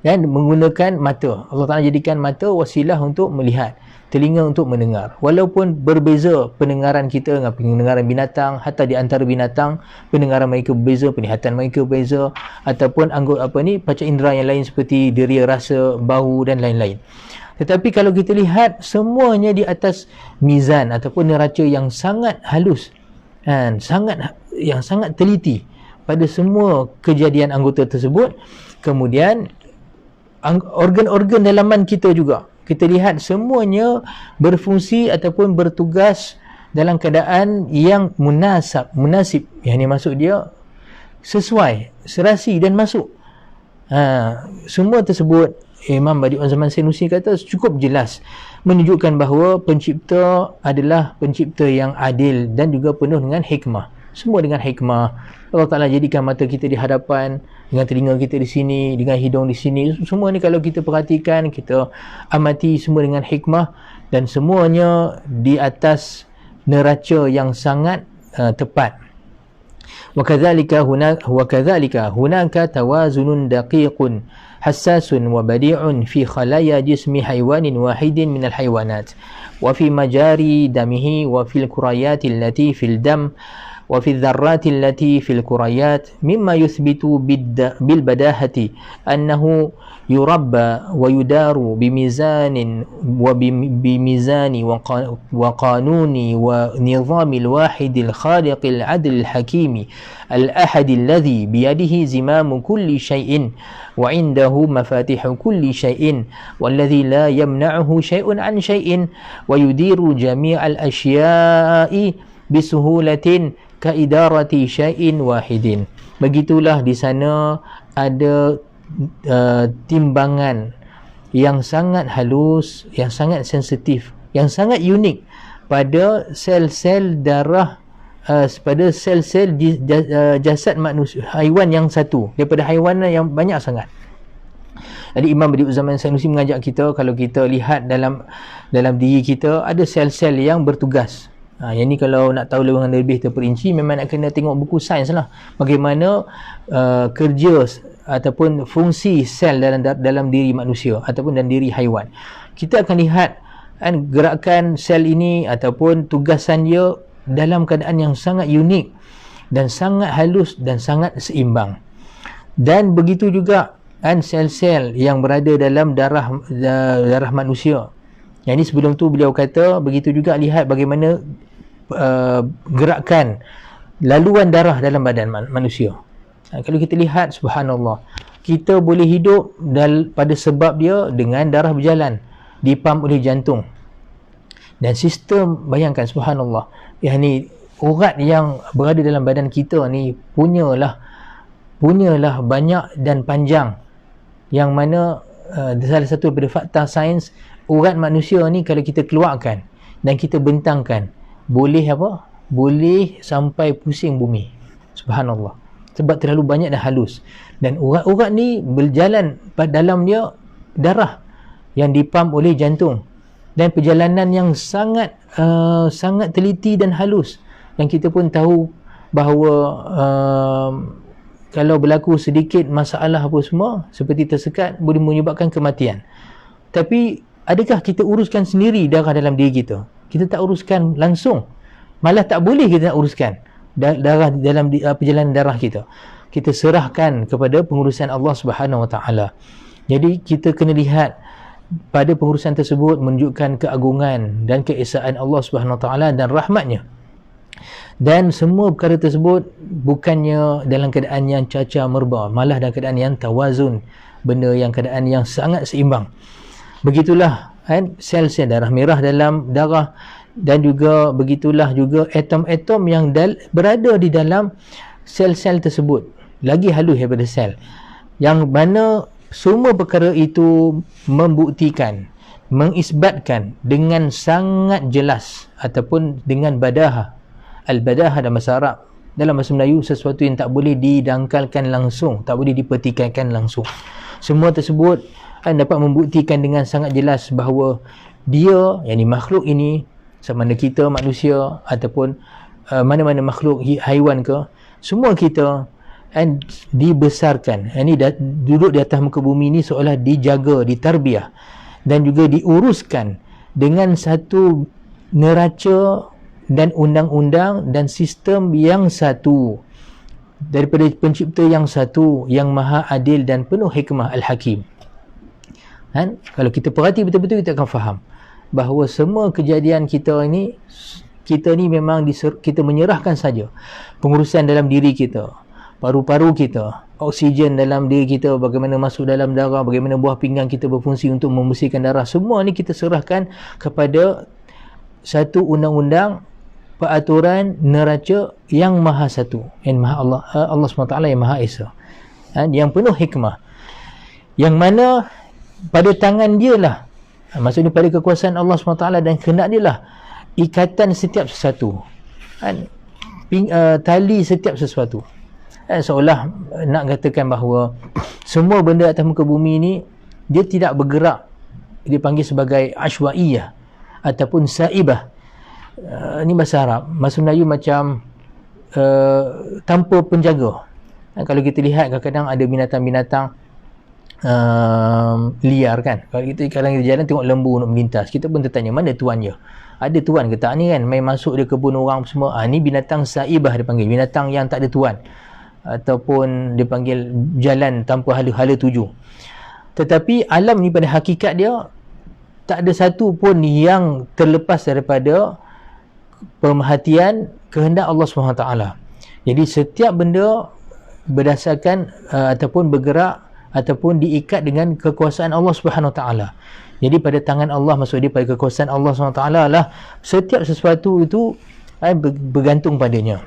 dan menggunakan mata. Allah Ta'ala jadikan mata wasilah untuk melihat, telinga untuk mendengar. Walaupun berbeza pendengaran kita dengan pendengaran binatang, hatta di antara binatang pendengaran mereka berbeza, penglihatan mereka berbeza, ataupun anggota panca indera yang lain seperti deria, rasa, bau dan lain-lain. Tetapi kalau kita lihat semuanya di atas mizan ataupun neraca yang sangat halus dan yang sangat teliti pada semua kejadian anggota tersebut. Kemudian organ-organ dalaman kita juga, kita lihat semuanya berfungsi ataupun bertugas dalam keadaan yang munasib. Yang ini maksud dia sesuai, serasi dan masuk. Semua tersebut Imam Badi'un Zaman Sanusi kata cukup jelas menunjukkan bahawa pencipta adalah pencipta yang adil dan juga penuh dengan hikmah. Semua dengan hikmah. Allah Ta'ala jadikan mata kita di hadapan, dengan telinga kita di sini, dengan hidung di sini. Semua ni kalau kita perhatikan, kita amati, semua dengan hikmah, dan semuanya di atas neraca yang sangat tepat. وكذلك هناك توازن دقيق حساس وبديع في خلايا جسم حيوان واحد من الحيوانات وفي مجاري دمه وفي الكريات التي في الدم وفي الذرات التي في الكريات مما يثبت بالبداهة أنه يربى ويدار بميزان وقانون ونظام الواحد الخالق العدل الحكيم الأحد الذي بيده زمام كل شيء وعنده مفاتيح كل شيء والذي لا يمنعه شيء عن شيء ويدير جميع الأشياء بسهولة كإدارة شيء واحد. Begitulah di sana ada timbangan yang sangat halus, yang sangat sensitif, yang sangat unik pada sel-sel darah, pada sel-sel jasad manusia, haiwan yang satu daripada haiwan yang banyak sangat. Jadi Imam Badi'un Zaman Sanusi mengajak kita, kalau kita lihat dalam diri kita ada sel-sel yang bertugas. Yang ni kalau nak tahu lebih terperinci memang nak kena tengok buku sains lah, bagaimana kerja ataupun fungsi sel dalam diri manusia ataupun dalam diri haiwan. Kita akan lihat gerakan sel ini ataupun tugasan dia dalam keadaan yang sangat unik dan sangat halus dan sangat seimbang. Dan begitu juga sel-sel yang berada dalam darah manusia. Yang ini sebelum tu beliau kata begitu juga lihat bagaimana gerakan laluan darah dalam badan manusia. Kalau kita lihat subhanallah, kita boleh hidup pada sebab dia dengan darah berjalan, dipam oleh jantung. Dan sistem, bayangkan subhanallah, yang ni urat yang berada dalam badan kita ni punyalah banyak dan panjang, yang mana salah satu daripada fakta sains, urat manusia ni kalau kita keluarkan dan kita bentangkan, boleh sampai pusing bumi. Subhanallah. sebab terlalu banyak dan halus. Dan urat-urat ni berjalan dalam dia darah yang dipam oleh jantung, dan perjalanan yang sangat sangat teliti dan halus, yang kita pun tahu bahawa kalau berlaku sedikit masalah apa semua seperti tersekat boleh menyebabkan kematian. Tapi adakah kita uruskan sendiri darah dalam diri kita? Kita tak uruskan langsung, malah tak boleh kita nak uruskan darah dalam perjalanan darah kita. Kita serahkan kepada pengurusan Allah Subhanahu Wa Taala. Jadi kita kena lihat pada pengurusan tersebut menunjukkan keagungan dan keesaan Allah Subhanahu Wa Taala dan rahmatnya. Dan semua perkara tersebut bukannya dalam keadaan yang caca merba, malah dalam keadaan yang tawazun, benda yang keadaan yang sangat seimbang. Begitulah kan sel-sel darah merah dalam darah, dan juga begitulah juga atom-atom yang berada di dalam sel-sel tersebut, lagi halus daripada sel, yang mana semua perkara itu membuktikan, mengisbatkan dengan sangat jelas ataupun dengan badaha. Al-badaha dalam bahasa Arab, dalam bahasa Melayu, sesuatu yang tak boleh didangkalkan langsung, tak boleh dipertikaikan langsung. Semua tersebut dapat membuktikan dengan sangat jelas bahawa dia, yakni makhluk ini, sama ada kita manusia ataupun mana-mana makhluk haiwan ke, semua kita dibesarkan, ini duduk di atas muka bumi ini seolah dijaga, ditarbiah dan juga diuruskan dengan satu neraca dan undang-undang dan sistem yang satu daripada pencipta yang satu, yang maha adil dan penuh hikmah, Al-Hakim. Kan? Kalau kita perhati betul-betul, kita akan faham bahawa semua kejadian kita ni memang kita menyerahkan saja pengurusan dalam diri kita, paru-paru kita, oksigen dalam diri kita, bagaimana masuk dalam darah, bagaimana buah pinggang kita berfungsi untuk membersihkan darah, semua ni kita serahkan kepada satu undang-undang, peraturan, neraca yang maha satu, yang maha Allah SWT yang maha esa, yang penuh hikmah, yang mana pada tangan dia lah, maksudnya pada kekuasaan Allah SWT dan kehendak dia lah ikatan setiap sesuatu, tali setiap sesuatu. Seolah nak katakan bahawa semua benda atas muka bumi ni dia tidak bergerak, dia panggil sebagai ashwaiyah ataupun saibah. Ini bahasa Arab. Bahasa Melayu macam tanpa penjaga. Kalau kita lihat kadang-kadang ada binatang-binatang liar kan, kalau kita kadang kita jalan tengok lembu nak melintas, kita pun tertanya mana tuannya, ada tuan ke tak ni kan, main masuk dia kebun orang semua. Ni binatang saibah dia panggil, binatang yang tak ada tuan, ataupun dia panggil jalan tanpa hala-hala tuju. Tetapi alam ni pada hakikat dia tak ada satu pun yang terlepas daripada pemerhatian kehendak Allah SWT. Jadi setiap benda berdasarkan ataupun bergerak ataupun diikat dengan kekuasaan Allah SWT. Jadi pada tangan Allah, maksud dia pada kekuasaan Allah SWT lah setiap sesuatu itu bergantung padanya.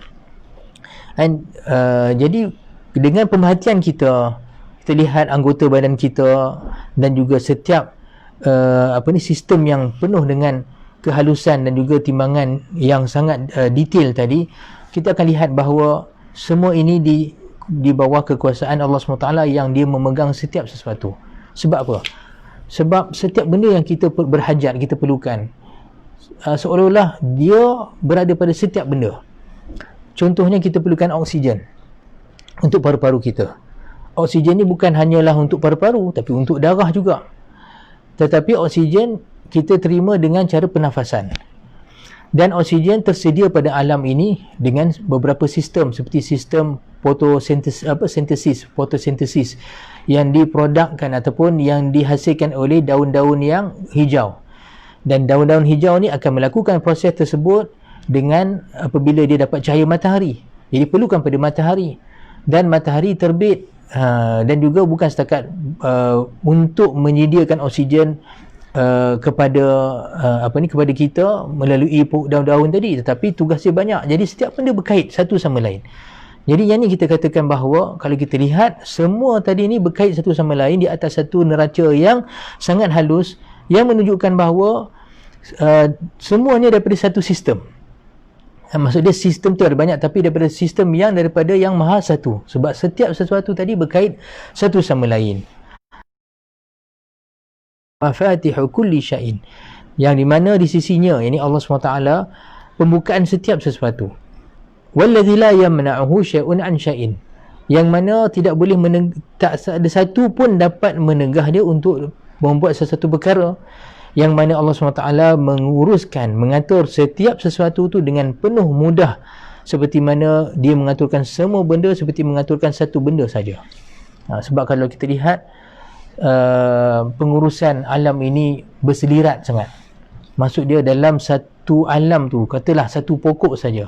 Jadi dengan pemerhatian kita lihat anggota badan kita dan juga setiap sistem yang penuh dengan kehalusan dan juga timbangan yang sangat detail tadi, kita akan lihat bahawa semua ini di bawah kekuasaan Allah SWT yang dia memegang setiap sesuatu. Sebab apa? Sebab setiap benda yang kita berhajat, kita perlukan, seolah-olah dia berada pada setiap benda. Contohnya kita perlukan oksigen untuk paru-paru kita. Oksigen ni bukan hanyalah untuk paru-paru, tapi untuk darah juga. Tetapi oksigen kita terima dengan cara pernafasan. Dan oksigen tersedia pada alam ini dengan beberapa sistem, seperti sistem fotosintesis yang diprodukkan ataupun yang dihasilkan oleh daun-daun yang hijau. Dan daun-daun hijau ni akan melakukan proses tersebut dengan apabila dia dapat cahaya matahari. Jadi perlukan pada matahari, dan matahari terbit dan juga bukan setakat untuk menyediakan oksigen kepada kepada kita melalui daun-daun tadi, tetapi tugasnya banyak. Jadi setiap benda berkait satu sama lain. Jadi yang ni kita katakan bahawa kalau kita lihat semua tadi ni berkait satu sama lain di atas satu neraca yang sangat halus, yang menunjukkan bahawa semuanya daripada satu sistem. Maksud dia sistem tu ada banyak, tapi daripada sistem yang daripada yang maha satu. Sebab setiap sesuatu tadi berkait satu sama lain. Mafatihu kulli syai'in, yang di mana di sisinya, ini Allah SWT, pembukaan setiap sesuatu. Wallazi la yamna'uhu syai'un an syai'in, yang mana tidak boleh tak ada satu pun dapat menegah dia untuk membuat sesuatu perkara, yang mana Allah SWT menguruskan, mengatur setiap sesuatu tu dengan penuh mudah, seperti mana dia mengaturkan semua benda seperti mengaturkan satu benda saja. Sebab kalau kita lihat pengurusan alam ini berselirat sangat. Maksud dia dalam satu alam tu, katalah satu pokok saja,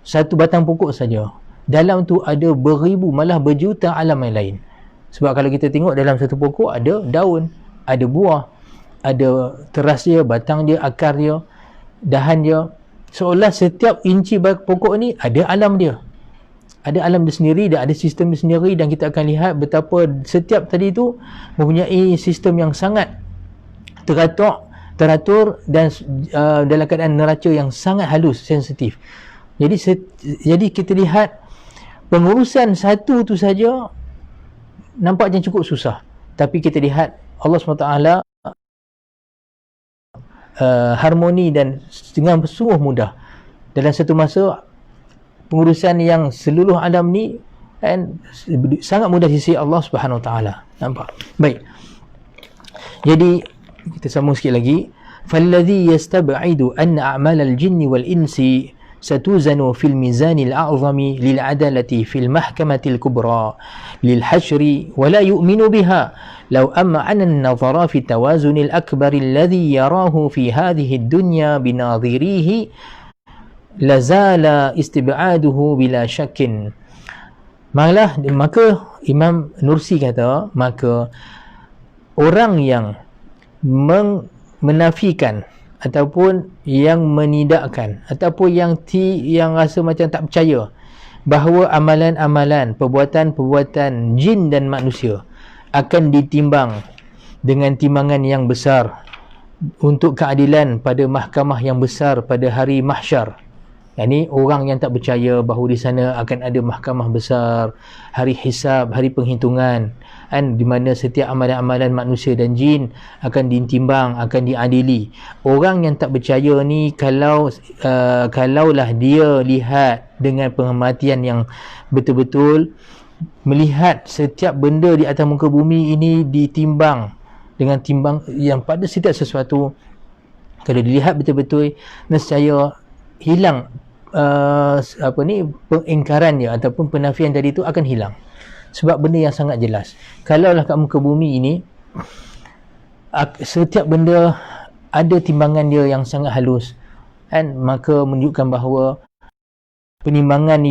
satu batang pokok saja, dalam tu ada beribu, malah berjuta alam yang lain. Sebab kalau kita tengok dalam satu pokok ada daun, ada buah, ada teras dia, batang dia, akar dia, dahan dia. Seolah setiap inci pokok ni ada alam dia, ada alam dia sendiri, dan ada sistem dia sendiri. Dan kita akan lihat betapa setiap tadi tu mempunyai sistem yang sangat teratur dan dalam keadaan neraca yang sangat halus, sensitif. Jadi kita lihat pengurusan satu tu saja nampak macam cukup susah, tapi kita lihat Allah SWT harmoni dan dengan sungguh mudah dalam satu masa. Pengurusan yang seluruh alam ni kan sangat mudah di sisi Allah Subhanahu Wa Taala. Nampak? Baik. Jadi kita sambung sikit lagi. Falladhi yastab'idu anna a'mal al-jinni wal-insi satuzanu fil mizan al-a'zami lil-'adalati fil mahkamati al-kubra lil-hashri wa la yu'minu biha law amma 'an an-nazara fi tawazun al-akbar alladhi yarahu fi hadhihi ad-dunya binadhirihi lazala istib'aduhu bila syakkin. Maka Imam Nursi kata, maka orang yang menafikan ataupun yang menidakkan ataupun yang rasa macam tak percaya bahawa amalan-amalan, perbuatan-perbuatan jin dan manusia akan ditimbang dengan timbangan yang besar untuk keadilan pada mahkamah yang besar pada hari mahsyar. Ini orang yang tak percaya bahawa di sana akan ada mahkamah besar, hari hisab, hari penghitungan, kan, di mana setiap amalan-amalan manusia dan jin akan ditimbang, akan diadili. Orang yang tak percaya ni, kalaulah dia lihat dengan pengamatian yang betul-betul, melihat setiap benda di atas muka bumi ini ditimbang dengan timbang yang pada setiap sesuatu, kalau dilihat betul-betul, nescaya hilang pengingkaran dia ataupun penafian tadi itu akan hilang. Sebab benda yang sangat jelas, kalaulah kat muka bumi ini setiap benda ada timbangan dia yang sangat halus, kan, maka menunjukkan bahawa penimbangan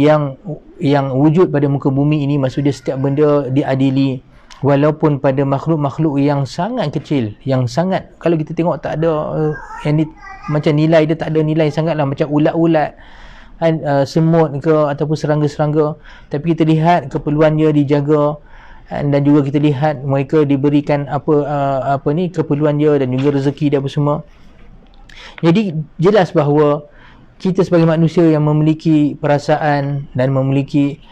yang wujud pada muka bumi ini, maksud dia setiap benda diadili, walaupun pada makhluk-makhluk yang sangat kecil, yang sangat, kalau kita tengok tak ada yang macam nilai dia tak ada nilai sangatlah, macam ulat-ulat, semut ke ataupun serangga-serangga, tapi kita lihat keperluan dia dijaga, dan juga kita lihat mereka diberikan keperluan dia dan juga rezeki dia apa semua. Jadi jelas bahawa kita sebagai manusia yang memiliki perasaan dan memiliki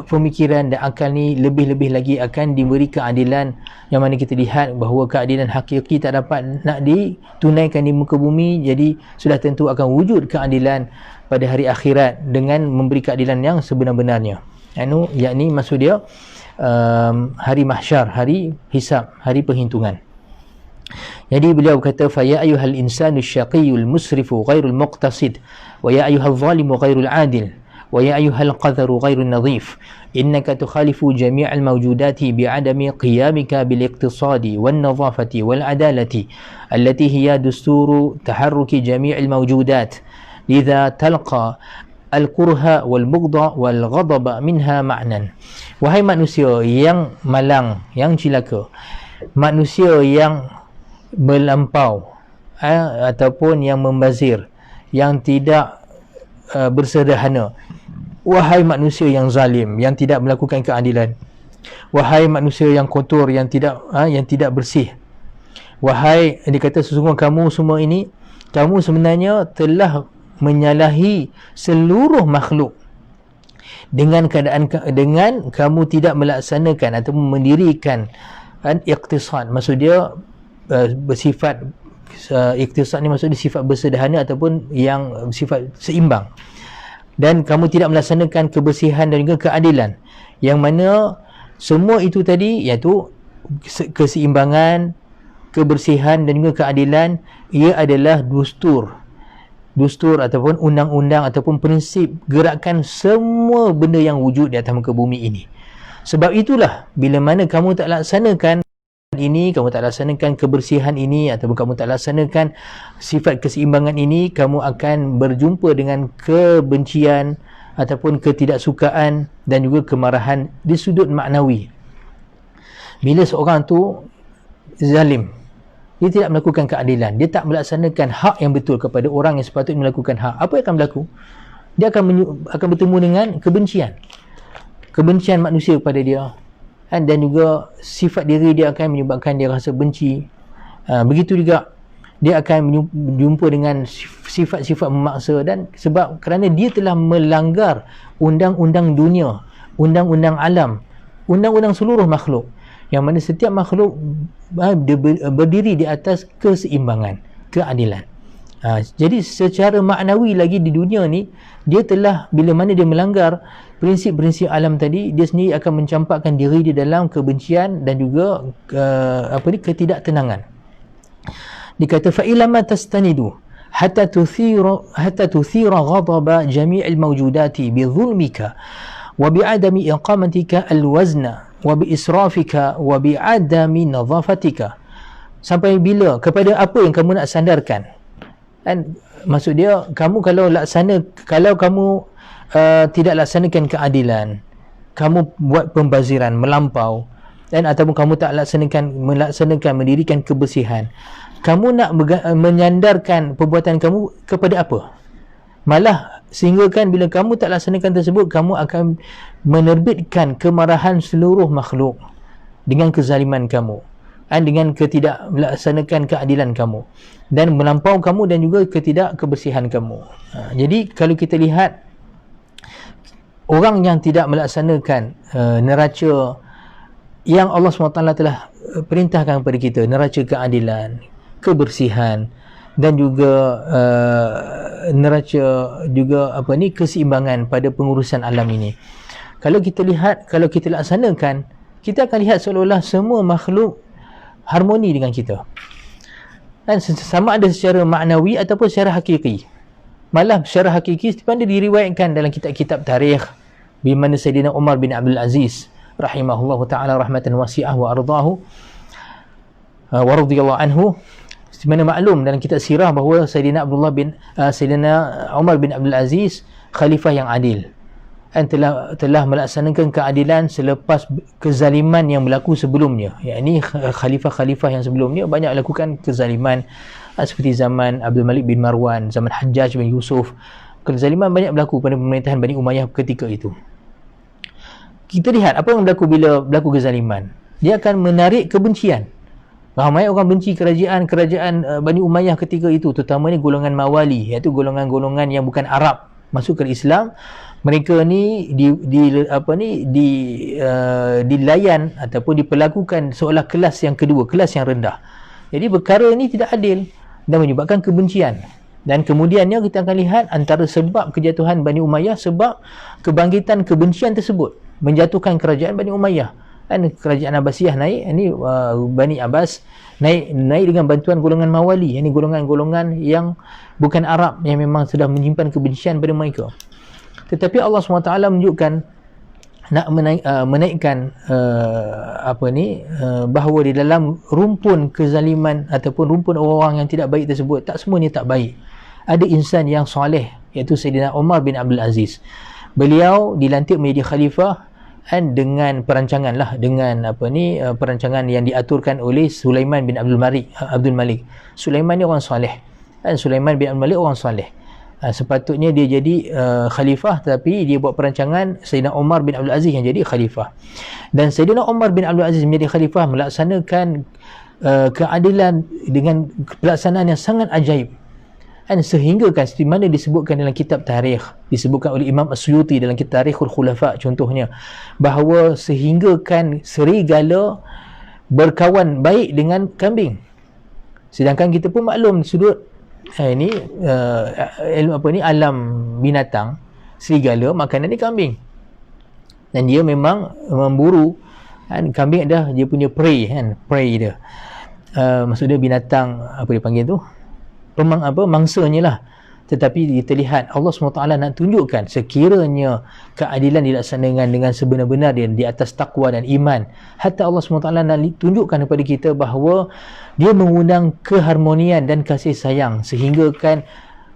pemikiran dan akal ni, lebih-lebih lagi akan diberi keadilan, yang mana kita lihat bahawa keadilan hakiki tak dapat nak ditunaikan di muka bumi. Jadi sudah tentu akan wujud keadilan pada hari akhirat dengan memberi keadilan yang sebenar-benarnya, yakni maksud dia hari mahsyar, hari hisab, hari perhitungan. Jadi beliau berkata, fa ya ayyuhal insanu syaqiyul musrifu ghairul muqtasid wa ya ayyuhal zalimu ghairul adil ويا أيها القذر غير النظيف إنك تخالف جميع الموجودات بعدم قيامك بالاقتصاد والنظافة والعدالة التي هي دستور تحرك جميع الموجودات لذا تلقى الكره والبغض والغضب منها معنى. Wahai manusia yang malang, yang cilaka, manusia yang melampau ataupun yang membazir, yang tidak bersederhana, wahai manusia yang zalim, yang tidak melakukan keadilan, wahai manusia yang kotor, yang tidak bersih, wahai, dia kata sesungguhnya kamu semua ini, kamu sebenarnya telah menyalahi seluruh makhluk dengan kamu tidak melaksanakan ataupun mendirikan iqtisad. Maksud dia bersifat iqtisad ni maksud dia sifat bersederhana ataupun yang sifat seimbang, dan kamu tidak melaksanakan kebersihan dan juga keadilan, yang mana semua itu tadi iaitu keseimbangan, kebersihan dan juga keadilan, ia adalah dustur ataupun undang-undang ataupun prinsip gerakan semua benda yang wujud di atas muka bumi ini. Sebab itulah bila mana kamu tak laksanakan ini, kamu tak laksanakan kebersihan ini, ataupun kamu tak laksanakan sifat keseimbangan ini, kamu akan berjumpa dengan kebencian ataupun ketidaksukaan dan juga kemarahan di sudut maknawi. Bila seorang tu zalim, dia tidak melakukan keadilan, dia tak melaksanakan hak yang betul kepada orang yang sepatutnya melakukan hak, apa yang akan berlaku? Dia akan bertemu dengan kebencian manusia kepada dia, dan juga sifat diri dia akan menyebabkan dia rasa benci. Begitu juga dia akan berjumpa dengan sifat-sifat memaksa, dan sebab kerana dia telah melanggar undang-undang dunia, undang-undang alam, undang-undang seluruh makhluk, yang mana setiap makhluk berdiri di atas keseimbangan, keadilan. Jadi secara maknawi lagi di dunia ni, dia telah, bila mana dia melanggar prinsip-prinsip alam tadi, dia sendiri akan mencampakkan diri di dalam kebencian dan juga ketidaktenangan. Dikata fa'ilama tastanidu hatta tuthira ghadaba jami'il mawjudati bi dhulmika wa bi'adami iqamatika al-wazna wa bi'israfika wa bi'adami nadhafatika. Sampai bila, kepada apa yang kamu nak sandarkan? Dan maksud dia, kamu kalau kamu tidak laksanakan keadilan, kamu buat pembaziran melampau, dan ataupun kamu tak melaksanakan mendirikan kebersihan, kamu nak menyandarkan perbuatan kamu kepada apa? Malah sehingga kan bila kamu tak laksanakan tersebut, kamu akan menerbitkan kemarahan seluruh makhluk dengan kezaliman kamu, dan dengan ketidak melaksanakan keadilan kamu, dan melampau kamu, dan juga ketidakkebersihan kamu. Jadi kalau kita lihat orang yang tidak melaksanakan neraca yang Allah SWT telah perintahkan kepada kita, neraca keadilan, kebersihan, dan juga neraca juga keseimbangan pada pengurusan alam ini. Kalau kita lihat, kalau kita laksanakan, kita akan lihat seolah-olah semua makhluk harmoni dengan kita, dan sama ada secara maknawi ataupun secara hakiki. Malah secara hakiki sebenarnya diriwayatkan dalam kitab-kitab tarikh, di mana Sayyidina Umar bin Abdul Aziz rahimahullahu ta'ala rahmatan wasi'ah wa ardahu wa radiyallahu anhu, di mana maklum dalam kitab sirah bahawa Sayyidina Umar bin Abdul Aziz khalifah yang adil, dan telah melaksanakan keadilan selepas kezaliman yang berlaku sebelumnya. Yakni khalifah-khalifah yang sebelumnya banyak melakukan kezaliman, seperti zaman Abdul Malik bin Marwan, zaman Hajjaj bin Yusuf. Kezaliman banyak berlaku pada pemerintahan Bani Umayyah ketika itu. Kita lihat apa yang berlaku bila berlaku kezaliman. Dia akan menarik kebencian. Ramai orang benci kerajaan Bani Umayyah ketika itu, terutamanya golongan Mawali, iaitu golongan-golongan yang bukan Arab masuk ke Islam. Mereka ni dilayan ataupun diperlakukan seolah kelas yang kedua, kelas yang rendah. Jadi perkara ini tidak adil dan menyebabkan kebencian. Dan kemudiannya kita akan lihat antara sebab kejatuhan Bani Umayyah, sebab kebangkitan kebencian tersebut menjatuhkan kerajaan Bani Umayyah. Dan kerajaan Abbasiyah naik, ini Bani Abbas naik dengan bantuan golongan Mawali, ini golongan-golongan yang bukan Arab, yang memang sudah menyimpan kebencian pada mereka. Tetapi Allah SWT menunjukkan nak menaikkan bahawa di dalam rumpun kezaliman ataupun rumpun orang yang tidak baik tersebut, tak semuanya tak baik. Ada insan yang soleh, iaitu Sayyidina Umar bin Abdul Aziz. Beliau dilantik menjadi khalifah dengan perancangan perancangan yang diaturkan oleh Sulaiman bin Abdul Malik. Sulaiman ni orang soleh, dan Sulaiman bin Abdul Malik orang soleh. Sepatutnya dia jadi khalifah, tapi dia buat perancangan Sayyidina Umar bin Abdul Aziz yang jadi khalifah. Dan Sayyidina Umar bin Abdul Aziz menjadi khalifah melaksanakan keadilan dengan pelaksanaan yang sangat ajaib. Dan sehingga kan di mana disebutkan dalam kitab tarikh, disebutkan oleh Imam As-Suyuti dalam kitab Tarikhul Khulafa contohnya, bahawa sehingga kan serigala berkawan baik dengan kambing. Sedangkan kita pun maklum sudut ini alam binatang, serigala makanannya kambing. Dan dia memang memburu kan, kambing adalah dia punya prey kan, prey dia. Maksudnya binatang apa dia panggil tu? Mangsanya lah. Tetapi kita lihat Allah SWT nak tunjukkan sekiranya keadilan dilaksanakan dengan sebenar-benar dia di atas takwa dan iman, hatta Allah SWT nak tunjukkan kepada kita bahawa dia mengundang keharmonian dan kasih sayang, sehingga kan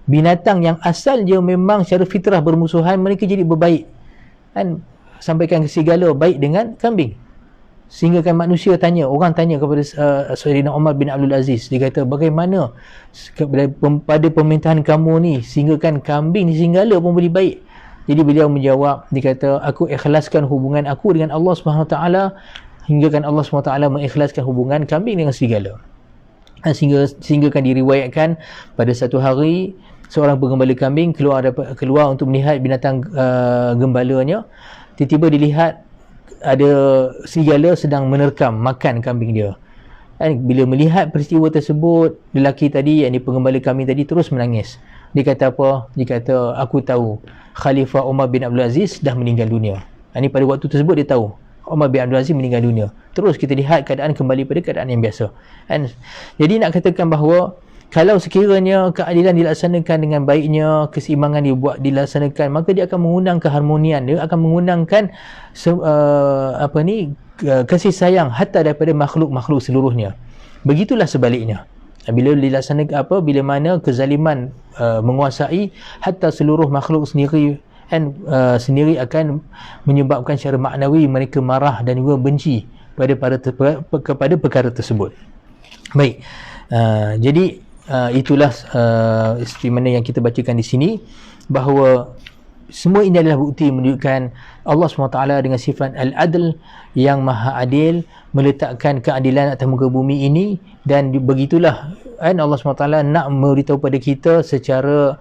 binatang yang asal dia memang secara fitrah bermusuhan, mereka jadi berbaik kan. Sampaikan ke serigala baik dengan kambing, sehingga kan manusia tanya, orang tanya kepada Sayyidina Umar bin Abdul Aziz, dia kata bagaimana pada pemerintahan kamu ni sehingga kan kambing di serigala pun boleh baik. Jadi beliau menjawab, dia kata aku ikhlaskan hubungan aku dengan Allah SWT, hingga kan Allah SWT mengikhlaskan hubungan kambing dengan serigala. Sehingga kan diriwayatkan pada satu hari seorang penggembala kambing keluar untuk melihat binatang gembalanya. Tiba-tiba dilihat ada serigala sedang menerkam makan kambing dia. Dan bila melihat peristiwa tersebut, lelaki tadi, yang penggembala kambing tadi, terus menangis. Dia kata apa? Dia kata, aku tahu Khalifah Umar bin Abdul Aziz dah meninggal dunia. Ini pada waktu tersebut dia tahu Umar bin Abdul Aziz meninggal dunia. Terus kita lihat keadaan kembali pada keadaan yang biasa. Dan jadi nak katakan bahawa kalau sekiranya keadilan dilaksanakan dengan baiknya, keseimbangan dilaksanakan, maka dia akan mengundang keharmonian, dia akan mengundangkan kasih sayang hatta daripada makhluk-makhluk seluruhnya. Begitulah sebaliknya. Bila dilaksanakan bila mana kezaliman menguasai, hatta seluruh makhluk sendiri sendiri akan menyebabkan secara maknawi mereka marah dan juga benci kepada perkara tersebut. Baik. Jadi itulah seperti mana yang kita bacakan di sini, bahawa semua ini adalah bukti menunjukkan Allah SWT dengan sifat Al-Adl yang maha adil meletakkan keadilan atas muka bumi ini. Dan begitulah Allah SWT nak memberitahu pada kita secara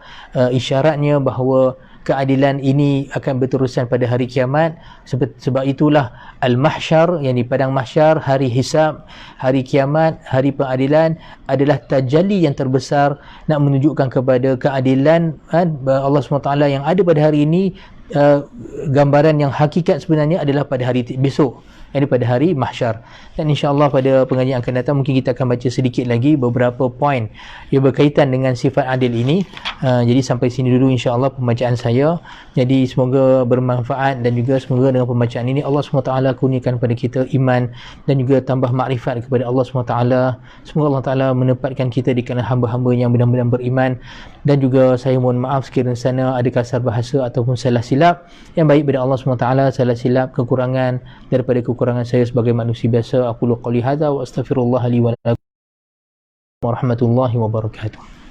isyaratnya bahawa keadilan ini akan berterusan pada hari kiamat. Sebab itulah Al-Mahsyar, yang di padang mahsyar, hari hisab, hari kiamat, hari pengadilan adalah tajalli yang terbesar nak menunjukkan kepada keadilan Allah SWT yang ada pada hari ini. Gambaran yang hakikat sebenarnya adalah pada hari besok, yang pada hari mahsyar. Dan insya-Allah pada pengajian akan datang mungkin kita akan baca sedikit lagi beberapa poin yang berkaitan dengan sifat adil ini. Jadi sampai sini dulu insya-Allah pembacaan saya. Jadi semoga bermanfaat, dan juga semoga dengan pembacaan ini Allah SWT kurniakan kepada kita iman dan juga tambah makrifat kepada Allah SWT. Semoga Allah Taala menempatkan kita di kalangan hamba-hamba yang benar-benar beriman. Dan juga saya mohon maaf sekiranya sana ada kasar bahasa ataupun salah silap. Yang baik pada Allah SWT, salah silap, kekurangan daripada kekurangan saya sebagai manusia biasa. Aku qouli hadza wa astaghfirullah li wa lakum warahmatullahi wabarakatuh.